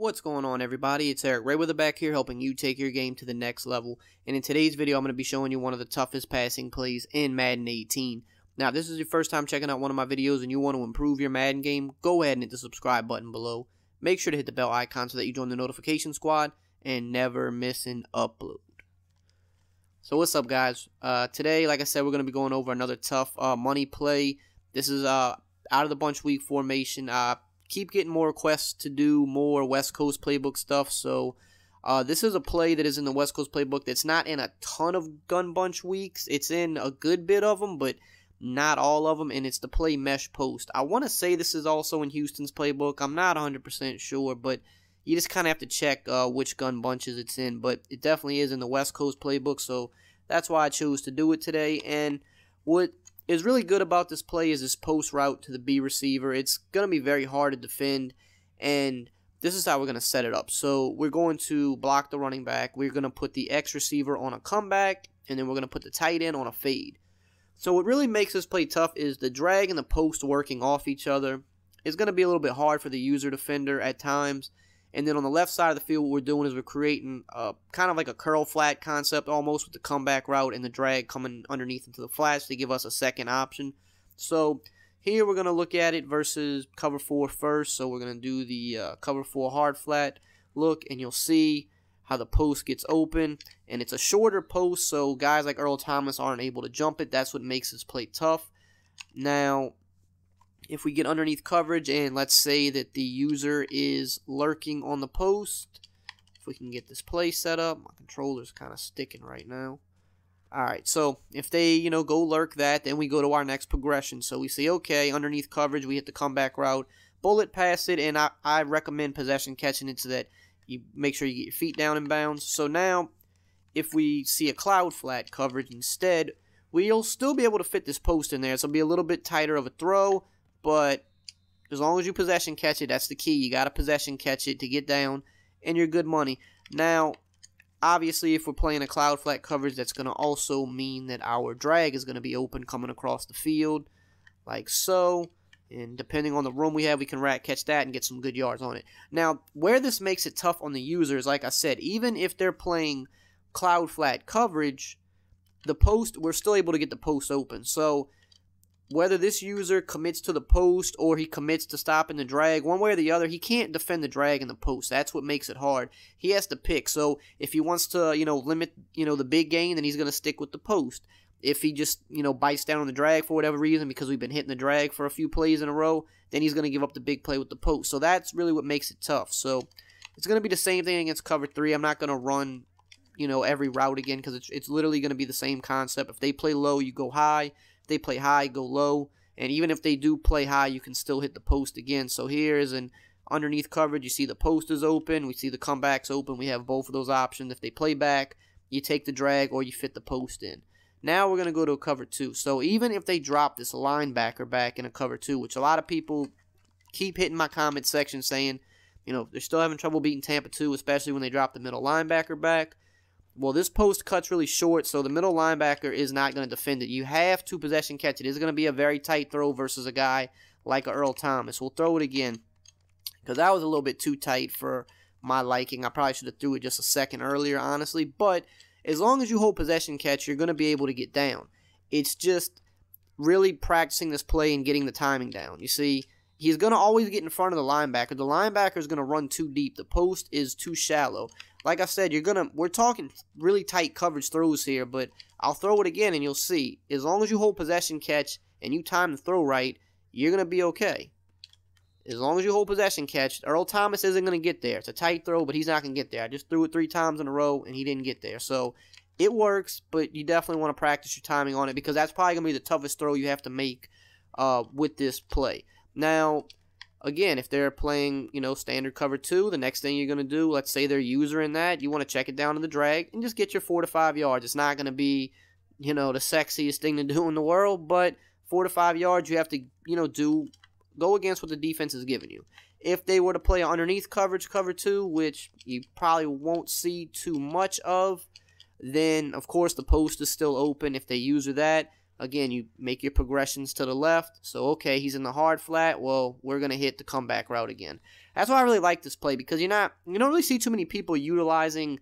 What's going on, everybody? It's EricRayweather back here helping you take your game to the next level. And in today's video, I'm going to be showing you one of the toughest passing plays in Madden 18. Now, if this is your first time checking out one of my videos and you want to improve your Madden game, go ahead and hit the subscribe button below. Make sure to hit the bell icon so that you join the notification squad and never miss an upload. So what's up, guys? Today, like I said, we're going to be going over another tough money play. This is out of the bunch week formation. Keep getting more requests to do more West Coast playbook stuff, so this is a play that is in the West Coast playbook that's not in a ton of gun bunch weeks. It's in a good bit of them, but not all of them, and it's the play mesh post. I want to say this is also in Houston's playbook. I'm not 100% sure, but you just kind of have to check which gun bunches it's in, but it definitely is in the West Coast playbook, so that's why I chose to do it today. And what is really good about this play is this post route to the B receiver. It's going to be very hard to defend, and this is how we're going to set it up. So we're going to block the running back. We're going to put the X receiver on a comeback, and then we're going to put the tight end on a fade. So what really makes this play tough is the drag and the post working off each other. It's going to be a little bit hard for the user defender at times. And then on the left side of the field, what we're doing is we're creating kind of like a curl flat concept almost with the comeback route and the drag coming underneath into the flats to give us a second option. So here we're going to look at it versus cover 4 first. So we're going to do the cover 4 hard flat look, and you'll see how the post gets open. And it's a shorter post, so guys like Earl Thomas aren't able to jump it. That's what makes this play tough. Now, if we get underneath coverage and let's say that the user is lurking on the post, if we can get this play set up, my controller's kind of sticking right now. Alright, so if they, go lurk that, then we go to our next progression. So we say, okay, underneath coverage, we hit the comeback route, bullet pass it, and I recommend possession catching it so that you make sure you get your feet down in bounds. So now, if we see a cloud flat coverage instead, we'll still be able to fit this post in there. So it'll be a little bit tighter of a throw, but as long as you possession catch it, that's the key. You got to possession catch it to get down, and you're good money. Now, obviously, if we're playing a cloud flat coverage, that's going to also mean that our drag is going to be open coming across the field, like so. And depending on the room we have, we can rat catch that and get some good yards on it. Now, where this makes it tough on the users, like I said, even if they're playing cloud flat coverage, the post, we're still able to get the post open. So whether this user commits to the post or he commits to stopping the drag, one way or the other, he can't defend the drag in the post. That's what makes it hard. He has to pick. So if he wants to, limit, the big gain, then he's going to stick with the post. If he just, bites down on the drag for whatever reason because we've been hitting the drag for a few plays in a row, then he's going to give up the big play with the post. So that's really what makes it tough. So it's going to be the same thing against cover 3. I'm not going to run, every route again because it's literally going to be the same concept. If they play low, you go high. If they play high, go low. And even if they do play high, you can still hit the post again. So here is an underneath coverage. You see the post is open. We see the comebacks open. We have both of those options. If they play back, you take the drag or you fit the post in. Now we're going to go to a cover 2. So even if they drop this linebacker back in a cover 2, which a lot of people keep hitting my comment section saying, they're still having trouble beating Tampa 2, especially when they drop the middle linebacker back. Well, this post cuts really short, so the middle linebacker is not going to defend it. You have to possession catch it. It's going to be a very tight throw versus a guy like a Earl Thomas. We'll throw it again because that was a little bit too tight for my liking. I probably should have threw it just a second earlier, honestly. But as long as you hold possession catch, you're going to be able to get down. It's just really practicing this play and getting the timing down. You see, he's going to always get in front of the linebacker. The linebacker is going to run too deep. The post is too shallow. Like I said, we're talking really tight coverage throws here, but I'll throw it again and you'll see. As long as you hold possession catch and you time the throw right, you're going to be okay. As long as you hold possession catch, Earl Thomas isn't going to get there. It's a tight throw, but he's not going to get there. I just threw it 3 times in a row and he didn't get there. So it works, but you definitely want to practice your timing on it because that's probably going to be the toughest throw you have to make with this play. Now, again, if they're playing, standard cover 2, the next thing you're going to do, let's say they're user in that, you want to check it down to the drag and just get your 4 to 5 yards. It's not going to be, the sexiest thing to do in the world, but 4 to 5 yards you have to, go against what the defense is giving you. If they were to play underneath coverage, cover 2, which you probably won't see too much of, then, of course, the post is still open if they user that. Again, you make your progressions to the left. So, okay, he's in the hard flat. Well, we're going to hit the comeback route again. That's why I really like this play, because you don't really see too many people utilizing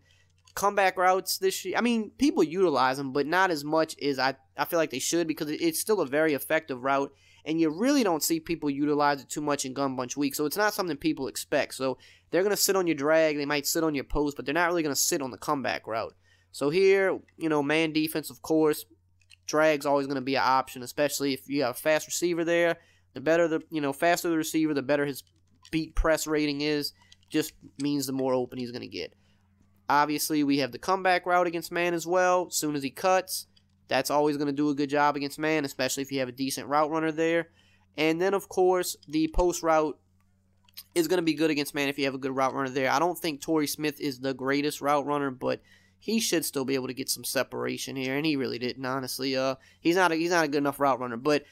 comeback routes this year. I mean, people utilize them, but not as much as I feel like they should, because it's still a very effective route, and you really don't see people utilize it too much in Gun Bunch Week, so it's not something people expect. So they're going to sit on your drag, they might sit on your post, but they're not really going to sit on the comeback route. So here, man defense, of course, drag's always going to be an option, especially if you have a fast receiver there. The better faster the receiver, the better his beat press rating is. Just means the more open he's going to get. Obviously, we have the comeback route against man as well. As soon as he cuts, that's always going to do a good job against man, especially if you have a decent route runner there. And then, of course, the post route is going to be good against man if you have a good route runner there. I don't think Torrey Smith is the greatest route runner, but he should still be able to get some separation here, and he really didn't, honestly. He's not a good enough route runner, but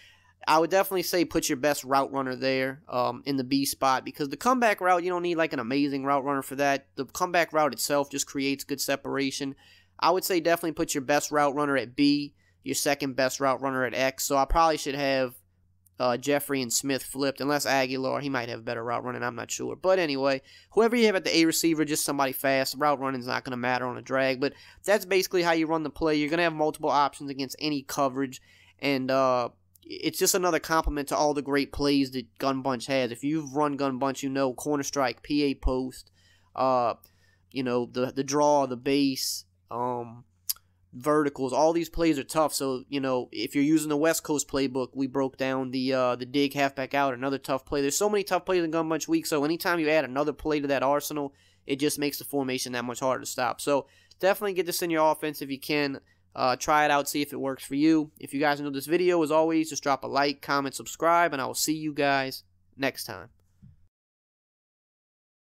I would definitely say put your best route runner there in the B spot, because the comeback route, you don't need like an amazing route runner for that. The comeback route itself just creates good separation. I would say definitely put your best route runner at B, your second best route runner at X. So I probably should have Jeffrey and Smith flipped, unless Aguilar, he might have better route running, I'm not sure. But anyway, whoever you have at the A receiver, just somebody fast. Route running is not going to matter on a drag, but that's basically how you run the play. You're going to have multiple options against any coverage, and it's just another compliment to all the great plays that Gun Bunch has. If you've run Gun Bunch, corner strike, PA post, the draw, the base, verticals, all these plays are tough. So, if you're using the West Coast playbook, we broke down the dig halfback out, another tough play. There's so many tough plays in Gun Bunch Week, so anytime you add another play to that arsenal, it just makes the formation that much harder to stop. So, definitely get this in your offense if you can. Try it out, see if it works for you. If you guys enjoyed this video, as always, just drop a like, comment, subscribe, and I will see you guys next time.